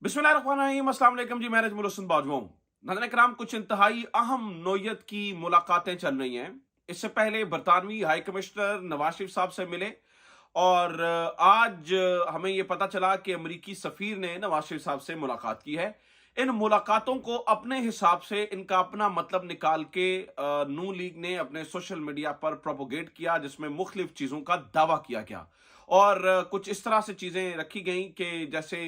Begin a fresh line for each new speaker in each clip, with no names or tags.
बिस्मिल्लाहिर्रहमानिर्रहीम, अस्सलाम वालेकुम जी। मैं नजमुल हसन बाजवा हूं। नाज़रीन किराम, कुछ इंतहाई अहम नौयत की मुलाकातें चल रही हैं। इससे पहले बरतानवी हाई कमिश्नर नवाज शरीफ साहब से मिले और आज हमें यह पता चला कि अमरीकी सफीर ने नवाज शरीफ साहब से मुलाकात की है। इन मुलाकातों को अपने हिसाब से इनका अपना मतलब निकाल के नून लीग ने अपने सोशल मीडिया पर प्रोपोगेट किया, जिसमें मुख्तलिफ चीजों का दावा किया गया और कुछ इस तरह से चीजें रखी गई कि जैसे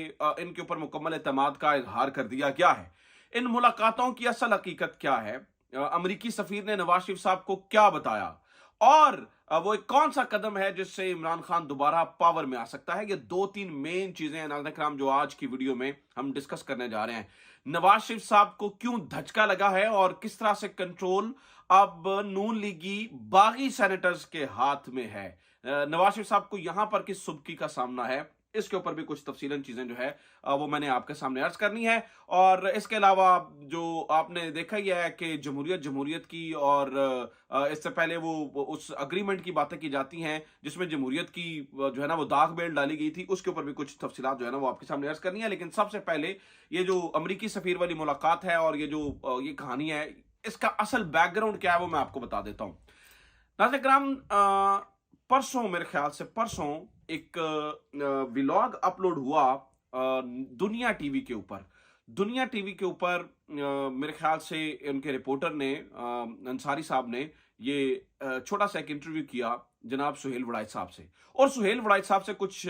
इनके ऊपर मुकम्मल एतमाद का इजहार कर दिया गया है। इन मुलाकातों की असल हकीकत क्या है, अमरीकी सफीर ने नवाज शरीफ साहब को क्या बताया और वो एक कौन सा कदम है जिससे इमरान खान दोबारा पावर में आ सकता है। ये दो तीन मेन चीजें हैं नाज़रीन किराम जो आज की वीडियो में हम डिस्कस करने जा रहे हैं। नवाज शरीफ साहब को क्यों धचका लगा है और किस तरह से कंट्रोल अब नून लीगी बागी सेनेटर्स के हाथ में है। नवाज शरीफ साहब को यहां पर किस सुबकी का सामना है, इसके ऊपर भी कुछ तफसीलन चीजें जो है वो मैंने आपके सामने अर्ज करनी है। और इसके अलावा जो आपने देखा ही है कि जमहूरियत जमहूरियत की और इससे पहले वो उस अग्रीमेंट की बातें की जाती हैं जिसमें जमहूरियत की जो है ना वो दाग बेल डाली गई थी, उसके ऊपर भी कुछ तफसीलात जो है ना वो आपके सामने अर्ज करनी है। लेकिन सबसे पहले ये जो अमरीकी सफीर वाली मुलाकात है और ये जो ये कहानी है, इसका असल बैकग्राउंड क्या है वो मैं आपको बता देता हूं। नाज़रीन किराम, परसों, मेरे ख्याल से परसों एक व्लॉग अपलोड हुआ दुनिया टीवी के ऊपर। दुनिया टीवी के ऊपर मेरे ख्याल से उनके रिपोर्टर ने अंसारी साहब ने ये छोटा सा एक इंटरव्यू किया जनाब सुहेल वड़ाइच साहब से, और सुहेल वड़ाइच साहब से कुछ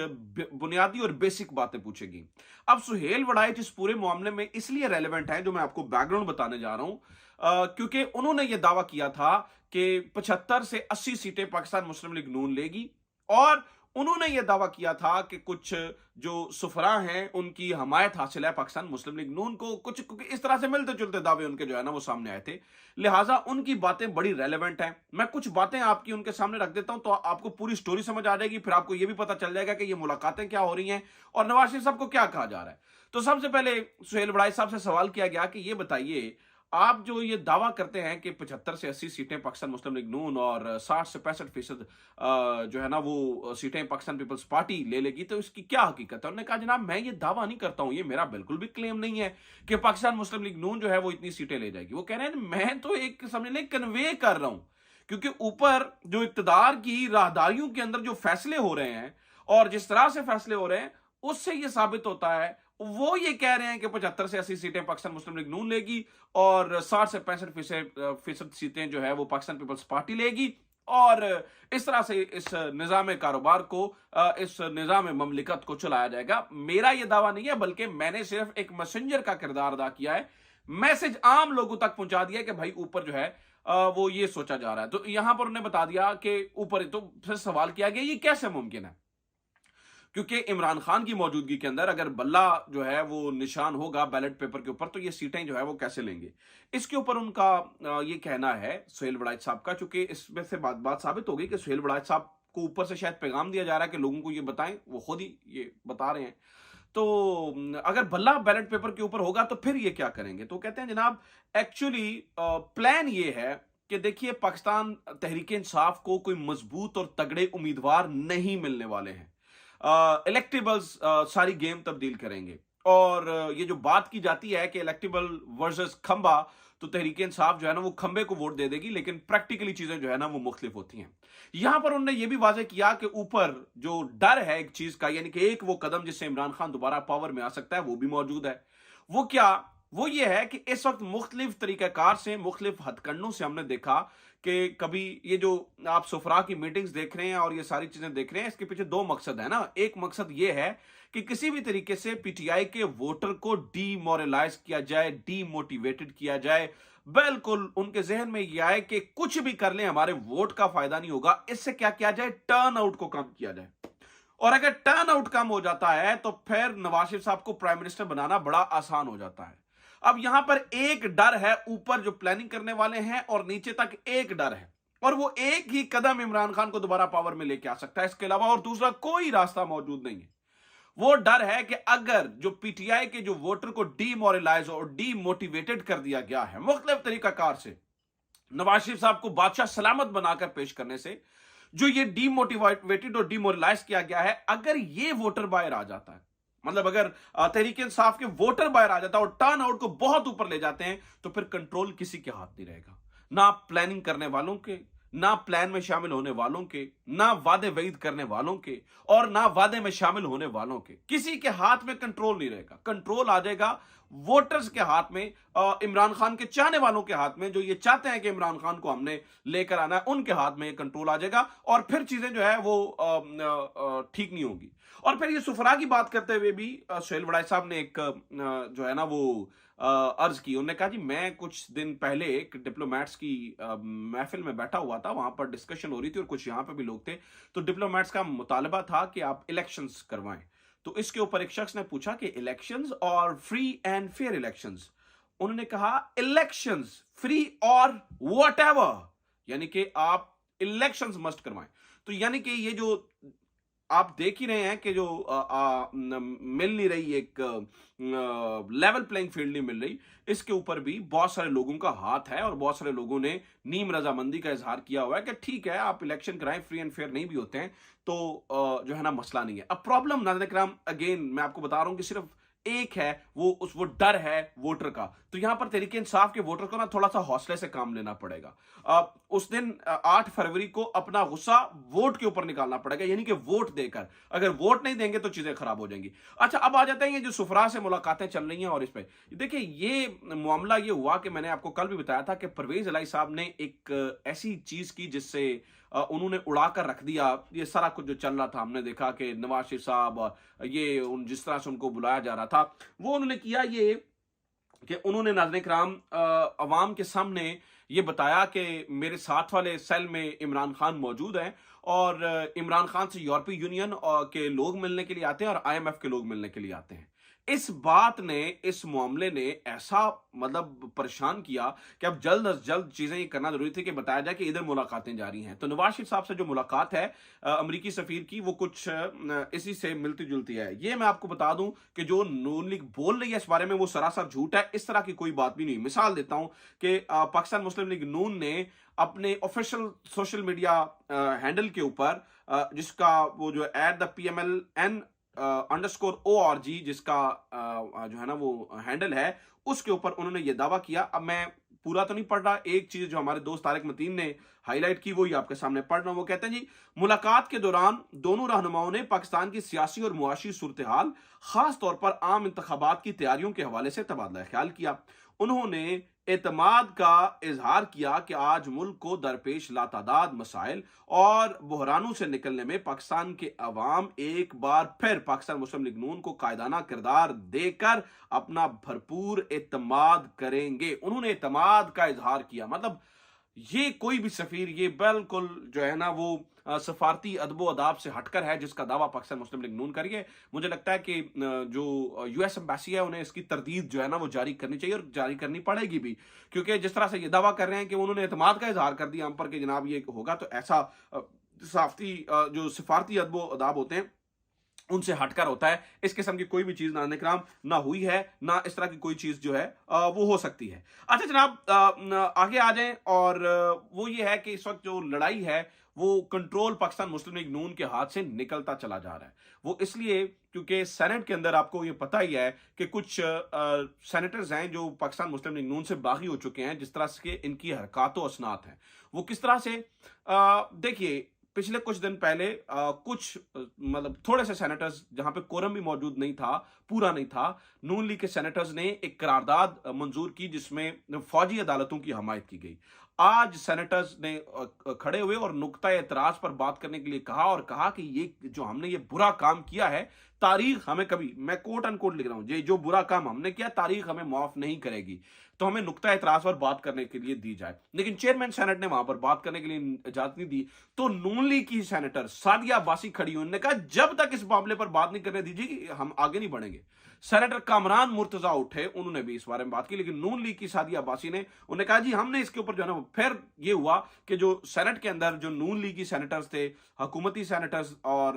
बुनियादी और बेसिक बातें पूछेगी। अब सुहेल वड़ाइच इस पूरे मामले में इसलिए रेलेवेंट है, जो मैं आपको बैकग्राउंड बताने जा रहा हूं, क्योंकि उन्होंने ये दावा किया था कि 75 से 80 सीटें पाकिस्तान मुस्लिम लीग नून लेगी, और उन्होंने यह दावा किया था कि कुछ जो सुफरा हैं उनकी हमायत हासिल है पाकिस्तान मुस्लिम लीग नून को। कुछ इस तरह से मिलते जुलते दावे उनके जो है ना वो सामने आए थे, लिहाजा उनकी बातें बड़ी रेलेवेंट हैं। मैं कुछ बातें आपकी उनके सामने रख देता हूं तो आपको पूरी स्टोरी समझ आ जाएगी, फिर आपको यह भी पता चल जाएगा कि ये मुलाकातें क्या हो रही हैं और नवाज शरीफ साहब को क्या कहा जा रहा है। तो सबसे पहले सुहेल वड़ाइच साहब से सवाल किया गया कि ये बताइए, आप जो ये दावा करते हैं कि 75 से 80 सीटें पाकिस्तान मुस्लिम लीग नून और 60 से 65% जो है ना वो सीटें पाकिस्तान पीपल्स पार्टी ले लेगी, तो इसकी क्या हकीकत है। उन्होंने कहा जनाब मैं ये दावा नहीं करता हूं, ये मेरा बिल्कुल भी क्लेम नहीं है कि पाकिस्तान मुस्लिम लीग नून जो है वो इतनी सीटें ले जाएगी। वो कह रहे हैं मैं तो एक समझ लें कन्वे कर रहा हूं, क्योंकि ऊपर जो इक्तदार की राहदारियों के अंदर जो फैसले हो रहे हैं और जिस तरह से फैसले हो रहे हैं उससे यह साबित होता है, वो ये कह रहे हैं कि 75 से 80 सीटें पाकिस्तान मुस्लिम लीग नून लेगी और 60 से 65% सीटें जो है वो पाकिस्तान पीपल्स पार्टी लेगी, और इस तरह से इस निजाम कारोबार को, इस निजाम ममलिकत को चलाया जाएगा। मेरा यह दावा नहीं है, बल्कि मैंने सिर्फ एक मैसेंजर का किरदार अदा किया है, मैसेज आम लोगों तक पहुंचा दिया कि भाई ऊपर जो है वो ये सोचा जा रहा है। तो यहां पर उन्हें बता दिया कि ऊपर, तो फिर सवाल किया गया ये कैसे मुमकिन है, क्योंकि इमरान खान की मौजूदगी के अंदर अगर बल्ला जो है वो निशान होगा बैलेट पेपर के ऊपर, तो ये सीटें जो है वो कैसे लेंगे। इसके ऊपर उनका ये कहना है सुहेल वड़ाइच साहब का, चूंकि इसमें से बात साबित हो गई कि सुहेल वड़ाइच साहब को ऊपर से शायद पैगाम दिया जा रहा है कि लोगों को ये बताएं, वो खुद ही ये बता रहे हैं। तो अगर बल्ला बैलेट पेपर के ऊपर होगा तो फिर ये क्या करेंगे। तो कहते हैं जनाब एक्चुअली प्लान ये है कि देखिए, पाकिस्तान तहरीक इंसाफ को कोई मजबूत और तगड़े उम्मीदवार नहीं मिलने वाले हैं। इलेक्टेबल्स सारी गेम तब्दील करेंगे, और ये जो बात की जाती है कि इलेक्टेबल वर्सेस खंबा, तो तहरीक इंसाफ जो है ना वो खंबे को वोट दे देगी, लेकिन प्रैक्टिकली चीजें जो है ना वो मुख्तलिफ होती हैं। यहां पर उन्होंने ये भी वाजे किया कि ऊपर जो डर है एक चीज का, यानी कि एक वो कदम जिससे इमरान खान दोबारा पावर में आ सकता है, वो भी मौजूद है। वो क्या, वो ये है कि इस वक्त मुख्तलिफ तरीकाकार से, मुख्तलिफ हथकंडों से हमने देखा कि कभी ये जो आप सुफरा की मीटिंग्स देख रहे हैं और ये सारी चीजें देख रहे हैं, इसके पीछे दो मकसद है ना। एक मकसद ये है कि किसी भी तरीके से पीटीआई के वोटर को डीमोरलाइज किया जाए, डीमोटिवेटेड किया जाए। बिल्कुल उनके जहन में यह आए कि कुछ भी कर लें हमारे वोट का फायदा नहीं होगा, इससे क्या किया जाए, टर्न आउट को कम किया जाए। और अगर टर्न आउट कम हो जाता है तो फिर नवाज शरीफ साहब को प्राइम मिनिस्टर बनाना बड़ा आसान हो जाता है। अब यहां पर एक डर है, ऊपर जो प्लानिंग करने वाले हैं और नीचे तक एक डर है, और वो एक ही कदम इमरान खान को दोबारा पावर में लेके आ सकता है, इसके अलावा और दूसरा कोई रास्ता मौजूद नहीं है। वो डर है कि अगर जो पीटीआई के जो वोटर को डीमोरलाइज और डीमोटिवेटेड कर दिया गया है मुख्तलिफ तरीकाकार से, नवाज शरीफ साहब को बादशाह सलामत बनाकर पेश करने से, जो ये डीमोटिवेटेड और डीमोरलाइज किया गया है, अगर ये वोटर बाहर आ जाता है मतलब अगर तहरीक इंसाफ के वोटर बाहर आ जाता और टर्न आउट को बहुत ऊपर ले जाते हैं तो फिर कंट्रोल किसी के हाथ नहीं रहेगा, ना प्लानिंग करने वालों के, ना प्लान में शामिल होने वालों के, ना वादे वईद करने वालों के, और ना वादे में शामिल होने वालों के। किसी के हाथ में कंट्रोल नहीं रहेगा। कंट्रोल आ जाएगा वोटर्स के हाथ में, इमरान खान के चाहने वालों के हाथ में, जो ये चाहते हैं कि इमरान खान को हमने लेकर आना है, उनके हाथ में ये कंट्रोल आ जाएगा और फिर चीजें जो है वो ठीक नहीं होगी। और फिर ये सुफरा की बात करते हुए भी सुहेल वड़ाई साहब ने एक जो है ना वो अर्ज की। उन्होंने कहा जी मैं कुछ दिन पहले एक डिप्लोमेट्स की महफिल में बैठा हुआ था, वहां पर डिस्कशन हो रही थी और कुछ यहां पे भी लोग थे, तो डिप्लोमेट्स का मुतालबा था कि आप इलेक्शंस करवाएं। तो इसके ऊपर एक शख्स ने पूछा कि इलेक्शंस और फ्री एंड फेयर इलेक्शंस। उन्होंने कहा इलेक्शंस फ्री और व्हाटएवर, यानी कि आप इलेक्शंस मस्ट करवाएं। तो यानी कि ये जो आप देख ही रहे हैं कि जो मिल नहीं रही, एक लेवल प्लेइंग फील्ड नहीं मिल रही, इसके ऊपर भी बहुत सारे लोगों का हाथ है और बहुत सारे लोगों ने नीम रजामंदी का इजहार किया हुआ है कि ठीक है आप इलेक्शन कराएं, फ्री एंड फेयर नहीं भी होते हैं तो जो है ना मसला नहीं है। अब प्रॉब्लम नाज़रीन किराम अगेन मैं आपको बता रहा हूं कि सिर्फ एक है, वो डर है वोटर का। तो यहां पर तहरीक इंसाफ के वोटर को ना थोड़ा सा हौसले से काम लेना पड़ेगा। उस दिन 8 फरवरी को अपना गुस्सा वोट के ऊपर निकालना पड़ेगा, यानी कि वोट देकर। अगर वोट नहीं देंगे तो चीजें खराब हो जाएंगी। अच्छा, अब आ जाते हैं ये जो सुफरा से मुलाकातें चल रही हैं और इस पे देखिए ये मामला ये हुआ कि मैंने आपको कल भी बताया था कि परवेज इलाही साहब ने एक ऐसी चीज की जिससे उन्होंने उड़ाकर रख दिया ये सारा कुछ जो चल रहा था। हमने देखा कि नवाज शरीफ साहब ये जिस तरह से उनको बुलाया जा रहा था वो उन्होंने किया ये कि उन्होंने नाज़रीन किराम अवाम के सामने ये बताया कि मेरे साथ वाले सेल में इमरान खान मौजूद हैं और इमरान खान से यूरोपीय यूनियन के लोग मिलने के लिए आते हैं और IMF के लोग मिलने के लिए आते हैं। इस बात ने, इस मामले ने ऐसा मतलब परेशान किया कि अब जल्द अज जल्द चीजें ये करना जरूरी थी कि बताया जाए कि इधर मुलाकातें जारी हैं। तो नवाज शरीफ साहब से जो मुलाकात है अमेरिकी सफीर की, वो कुछ इसी से मिलती जुलती है। ये मैं आपको बता दूं कि जो नून लीग बोल रही है इस बारे में वो सरासर झूठ है। इस तरह की कोई बात भी नहीं। मिसाल देता हूं कि पाकिस्तान मुस्लिम लीग नून ने अपने ऑफिशियल सोशल मीडिया हैंडल के ऊपर जिसका वो जो @PMLN _ORG जिसका जो है ना वो हैंडल है, उसके ऊपर उन्होंने ये दावा किया। अब मैं पूरा तो नहीं पढ़ रहा, एक चीज जो हमारे दोस्त तारिक मतीन ने हाईलाइट की वो ही आपके सामने पढ़ रहा हूं। वो कहते हैं जी, मुलाकात के दौरान दोनों रहनुमाओं ने पाकिस्तान की सियासी और मुआशी सूरत हाल, खास तौर पर आम इंतखाबात की तैयारियों के हवाले से तबादला ख्याल किया। उन्होंने एतमाद का इजहार किया कि आज मुल्क को दरपेश लातादाद मसाइल और बहरानों से निकलने में पाकिस्तान के अवाम एक बार फिर पाकिस्तान मुस्लिम लीग नून को कायदाना किरदार देकर अपना भरपूर एतमाद करेंगे। उन्होंने एतमाद का इजहार किया। मतलब ये कोई भी सफीर ये बिल्कुल जो है ना वो सफारती अदबो अदाब से हटकर है जिसका दावा पाकिस्तान मुस्लिम लीग नून करिए। मुझे लगता है कि जो US एम्बेसी है उन्हें इसकी तरदीद जो है ना वो जारी करनी चाहिए और जारी करनी पड़ेगी भी, क्योंकि जिस तरह से ये दावा कर रहे हैं कि उन्होंने एतमाद का इजहार कर दिया हम पर कि जनाब ये होगा, तो ऐसा साफ्ती जो सफारती अदबो अदाब होते हैं उनसे हटकर होता है। इस किस्म की कोई भी चीज नाज़रीन किराम ना हुई है, ना इस तरह की कोई चीज जो है वो हो सकती है। अच्छा जनाब आगे आ जाएं और वो ये है कि इस वक्त जो लड़ाई है वो कंट्रोल पाकिस्तान मुस्लिम लीग नून के हाथ से निकलता चला जा रहा है। वो इसलिए क्योंकि सेनेट के अंदर आपको ये पता ही है कि कुछ सेनेटर्स हैं जो पाकिस्तान मुस्लिम लीग नून से बागी हो चुके हैं। जिस तरह से इनकी हरकत व असनात हैं वो किस तरह से देखिए, पिछले कुछ दिन पहले कुछ मतलब थोड़े से सेनेटर्स जहां पे कोरम भी मौजूद नहीं था, पूरा नहीं था, नून लीग के सेनेटर्स ने एक करारदाद मंजूर की जिसमें फौजी अदालतों की हमायत की गई। आज सेनेटर्स ने खड़े हुए और नुक्ता एतराज पर बात करने के लिए कहा और कहा कि ये जो हमने ये बुरा काम किया है, तारीख हमें कभी, मैं कोट अनकोट लिख रहा हूं, ये जो बुरा काम हमने किया तारीख हमें माफ नहीं करेगी, तो हमें नुक्ता एतराज पर बात करने के लिए दी जाए। लेकिन चेयरमैन सेनेट ने वहां पर बात करने के लिए इजाजत नहीं दी। तो नून लीग की सेनेटर सादिया अब्बासी खड़ी हुई, उन्होंने कहा जब तक इस मामले पर बात नहीं करने दीजिए हम आगे नहीं बढ़ेंगे। सेनेटर कामरान मुर्तजा उठे, उन्होंने भी इस बारे में बात की, लेकिन नून लीग की सादिया अब्बासी ने उन्हें कहा जी हमने इसके ऊपर जो है ना, फिर ये हुआ कि जो सेनेट के अंदर जो नून लीग की सेनेटर्स थे, हुकूमती सेनेटर्स और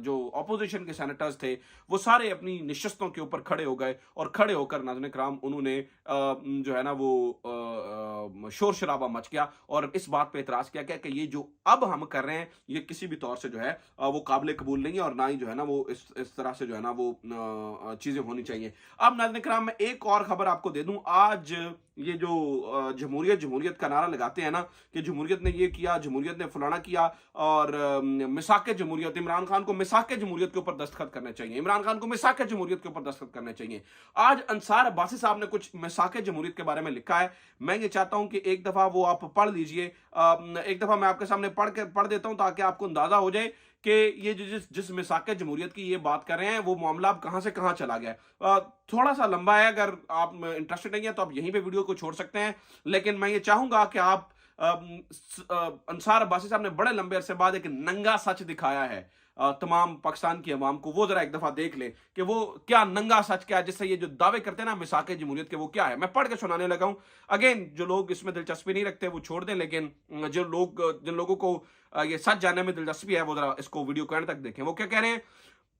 जो अपोजिशन के सेनेटर्स थे, वो सारे अपनी निशस्तों के ऊपर खड़े हो गए और खड़े होकर नाज़रीन किराम उन्होंने जो है ना वो शोर शराबा मच गया और इस बात पे एतराज किया गया कि ये जो अब हम कर रहे हैं ये किसी भी तौर से जो है वो काबिल कबूल नहीं है और ना ही जो है ना वो इस तरह से जो है ना वो चीजें होनी चाहिए। अब नाज़रीन किराम मैं एक और खबर आपको दे दूं, आज ये जो जमहूरियत का नारा लगाते हैं ना कि जमहूरियत ने ये किया, जमहूरियत ने फलाना किया और मिसाक जमहूरियत, इमरान खान को मिसाक जमहूरियत के ऊपर दस्तखत करने चाहिए, इमरान खान को मिसाक जमहूरियत के ऊपर दस्तखत करने चाहिए। आज अंसार अब्बासी साहब ने कुछ मिसाक जमहूरियत के बारे में लिखा है, मैं ये चाहता हूं कि एक दफा वो आप पढ़ लीजिए, एक दफा मैं आपके सामने पढ़ देता हूं ताकि आपको अंदाजा हो जाए कि ये जिस मिसाक जमहूरियत की ये बात कर रहे हैं वो मामला अब कहां से कहां चला गया। थोड़ा सा लंबा है, अगर आप इंटरेस्टेड नहीं है तो आप यहीं पे वीडियो को छोड़ सकते हैं, लेकिन मैं ये चाहूंगा कि आप अंसार अब्बासी साहब ने बड़े लंबे अरसे बाद एक नंगा सच दिखाया है तमाम पाकिस्तान की अवाम को, वो जरा एक दफा देख ले कि वो क्या नंगा सच क्या है, जिससे ये जो दावे करते हैं ना मिसाक जमहूरियत के, वो क्या है। मैं पढ़ के सुनाने लगा हूं। अगेन जो लोग इसमें दिलचस्पी नहीं रखते वो छोड़ दें, लेकिन जिन लोगों को ये सच जानने में दिलचस्पी है वो जरा इसको वीडियो को एंड तक देखें। वो क्या कह रहे हैं,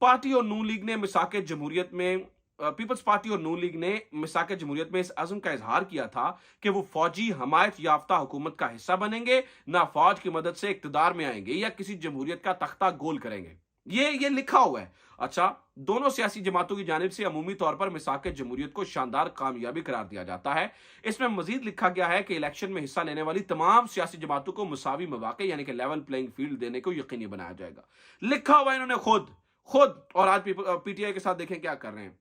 पार्टी और नून लीग ने मिसाक जमहूरियत में पीपल्स पार्टी और नून लीग ने मिसाक जमहूरियत में इस अज़्म का इजहार किया था कि वो फौजी हमायत याफ्ता हुकूमत का हिस्सा बनेंगे, ना फौज की मदद से इक्तदार में आएंगे या किसी जमहूरियत का तख्ता गोल करेंगे। ये लिखा हुआ है। अच्छा, दोनों सियासी जमातों की जानिब से अमूमी तौर पर मिसाक जमहूरियत को शानदार कामयाबी करार दिया जाता है। इसमें मजीद लिखा गया है कि इलेक्शन में हिस्सा लेने वाली तमाम सियासी जमातों को मुसावी मौके यानी कि लेवल प्लेइंग फील्ड देने को यकीनी बनाया जाएगा। लिखा हुआ इन्होंने खुद और आज पीटीआई के साथ देखें क्या कर रहे हैं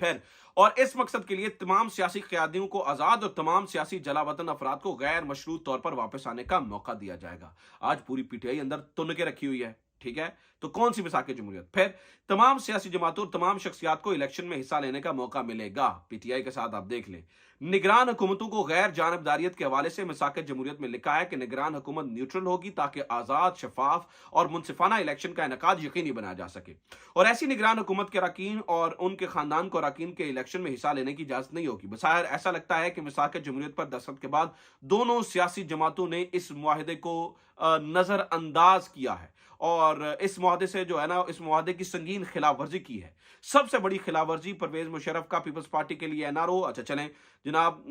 फिर। और इस मकसद के लिए तमाम सियासी क़यादियों को आजाद और तमाम सियासी जलावतन अफराद को गैर मशरूत तौर पर वापस आने का मौका दिया जाएगा। आज पूरी पीटीआई अंदर तुन के रखी हुई है, ठीक है, तो कौन सी मिसाक जमहूरियत। फिर तमाम सियासी जमातों और तमाम शख्सियात को इलेक्शन में हिस्सा लेने का मौका मिलेगा। पीटीआई के साथ आप देख लें। निगरान हुकूमतों को गैर जानबदारियत के हवाले से मिसाक जमहूरियत में लिखा है कि निगरान हुकूमत न्यूट्रल होगी ताकि आजाद, शफाफ और मुनसिफाना इलेक्शन का इनेकाद यकीनी बनाया जा सके और ऐसी निगरान हुकूमत के अरकान और उनके खानदान को अरकान के इलेक्शन में हिस्सा लेने की इजाजत नहीं होगी। बसायर ऐसा लगता है कि मिसाक जमहूरियत पर दस्तखत के बाद दोनों सियासी जमातों ने इस मुआहदे को नजरअंदाज किया है और इस मुआहदे से जो है ना, इस मुआहदे की संगीन खिलाफ वर्जी की है। सबसे बड़ी खिलाफ वर्जी परवेज मुशर्रफ का पीपल्स पार्टी के लिए एनआरओ। अच्छा चलें जनाब,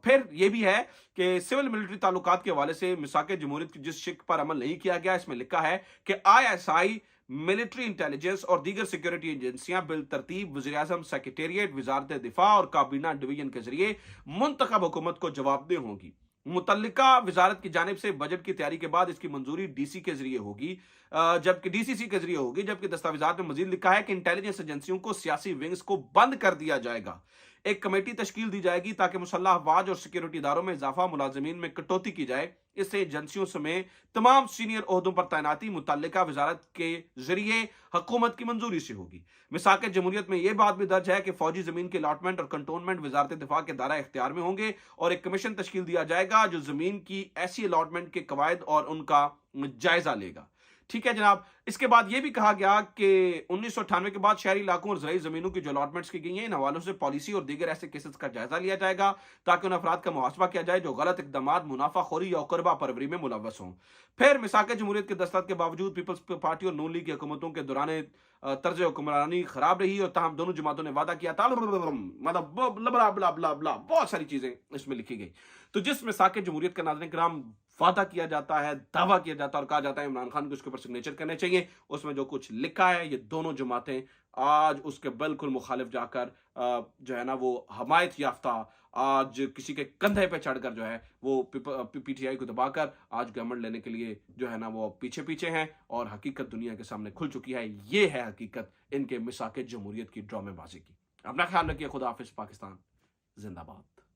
फिर यह भी है कि सिविल मिलिट्री ताल्लुकात के हवाले से मिसाक जमहूरियत की जिस शिक पर अमल नहीं किया गया, इसमें लिखा है कि ISI, मिलिट्री इंटेलिजेंस और दीगर सिक्योरिटी एजेंसियां बिल तरतीब वज़ीर-ए-आज़म, सेक्रेटेरिएट, वजारत दिफा और काबीना डिवीजन के जरिए मुंतखब हुकूमत को जवाबदेह होंगी। मुतल्लिका वजारत की जानिब से बजट की तैयारी के बाद इसकी मंजूरी डीसी के जरिए होगी, जबकि डीसीसी के जरिए होगी, जबकि दस्तावेजात में मजीद लिखा है कि इंटेलिजेंस एजेंसियों को सियासी विंग्स को बंद कर दिया जाएगा। एक कमेटी तश्कील दी जाएगी ताकि मुसल्लह अफवाज और सिक्योरिटी इदारों में इजाफा, मुलाजमीन में कटौती की जाए। इससे एजेंसियों समेत तमाम सीनियर ओहदों पर तैनाती मुतल्लिका वजारत के जरिए हुकूमत की मंजूरी से होगी। मिसाक जमहूरियत में यह बात भी दर्ज है कि फौजी जमीन के अलॉटमेंट और कंटोनमेंट वजारत दिफा के दायरा इख्तियार में होंगे और एक कमीशन तश्कील दिया जाएगा जो जमीन की ऐसी अलॉटमेंट के कवायद और उनका जायजा लेगा। ठीक है जनाब। इसके बाद यह भी कहा गया कि 1998 के बाद शहरी इलाकों और ज़राई जमीनों की जो अलॉटमेंट्स की गई हैं, इन हवालों से पॉलिसी और दीगर ऐसे केसेस का जायजा लिया जाएगा ताकि उन अफराद का मुहासबा किया जाए जो गलत इकदाम, मुनाफाखोरी या करबा परवरी में मुलव्वस हों। फिर मिसाक जमहूरियत के दस्तखत के बावजूद पीपल्स पार्टी और नून लीग की हुकूमतों के दौरान तर्ज हुक्मरानी खराब रही और ताहम दोनों जमातों ने वादा किया था, मतलब बहुत सारी चीजें इसमें लिखी गई। तो जिस मिसाक जमहूरियत का नाज़रीन किराम वादा किया जाता है, दावा किया जाता है और कहा जाता है इमरान खान को उसके ऊपर सिग्नेचर करने चाहिए, उसमें जो कुछ लिखा है ये दोनों जमातें आज उसके बिल्कुल मुखालिफ जाकर जो है ना वो हमायत याफ्ता आज किसी के कंधे पे चढ़कर जो है वो पीटीआई को दबाकर आज गवर्नमेंट लेने के लिए जो है ना वो पीछे पीछे हैं और हकीकत दुनिया के सामने खुल चुकी है। ये है हकीकत इनके मिसाक जमहूरियत की ड्रामेबाजी की। अपना ख्याल रखिए। खुदा हाफिज। पाकिस्तान जिंदाबाद।